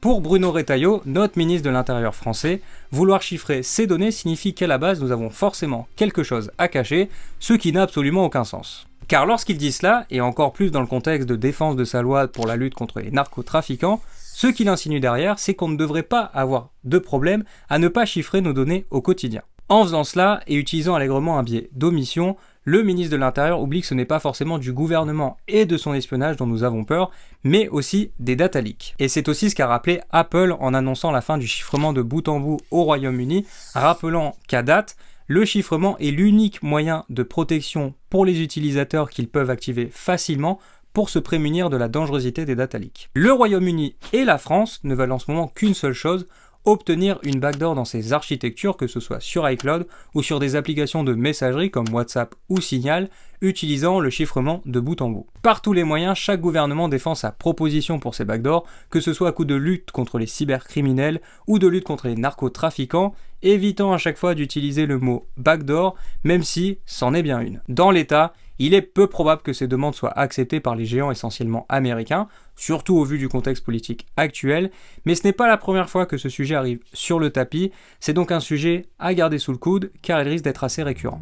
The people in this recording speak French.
Pour Bruno Retailleau, notre ministre de l'Intérieur français, vouloir chiffrer ces données signifie qu'à la base nous avons forcément quelque chose à cacher, ce qui n'a absolument aucun sens. Car lorsqu'il dit cela, et encore plus dans le contexte de défense de sa loi pour la lutte contre les narcotrafiquants, ce qu'il insinue derrière, c'est qu'on ne devrait pas avoir de problème à ne pas chiffrer nos données au quotidien. En faisant cela, et utilisant allègrement un biais d'omission, le ministre de l'Intérieur oublie que ce n'est pas forcément du gouvernement et de son espionnage dont nous avons peur, mais aussi des data leaks. Et c'est aussi ce qu'a rappelé Apple en annonçant la fin du chiffrement de bout en bout au Royaume-Uni, rappelant qu'à date, le chiffrement est l'unique moyen de protection pour les utilisateurs qu'ils peuvent activer facilement pour se prémunir de la dangerosité des data leaks. Le Royaume-Uni et la France ne veulent en ce moment qu'une seule chose, obtenir une backdoor dans ses architectures, que ce soit sur iCloud ou sur des applications de messagerie comme WhatsApp ou Signal, utilisant le chiffrement de bout en bout. Par tous les moyens, chaque gouvernement défend sa proposition pour ces backdoors, que ce soit à coup de lutte contre les cybercriminels ou de lutte contre les narcotrafiquants, évitant à chaque fois d'utiliser le mot backdoor, même si c'en est bien une. Dans l'état, il est peu probable que ces demandes soient acceptées par les géants essentiellement américains, surtout au vu du contexte politique actuel, mais ce n'est pas la première fois que ce sujet arrive sur le tapis, c'est donc un sujet à garder sous le coude car il risque d'être assez récurrent.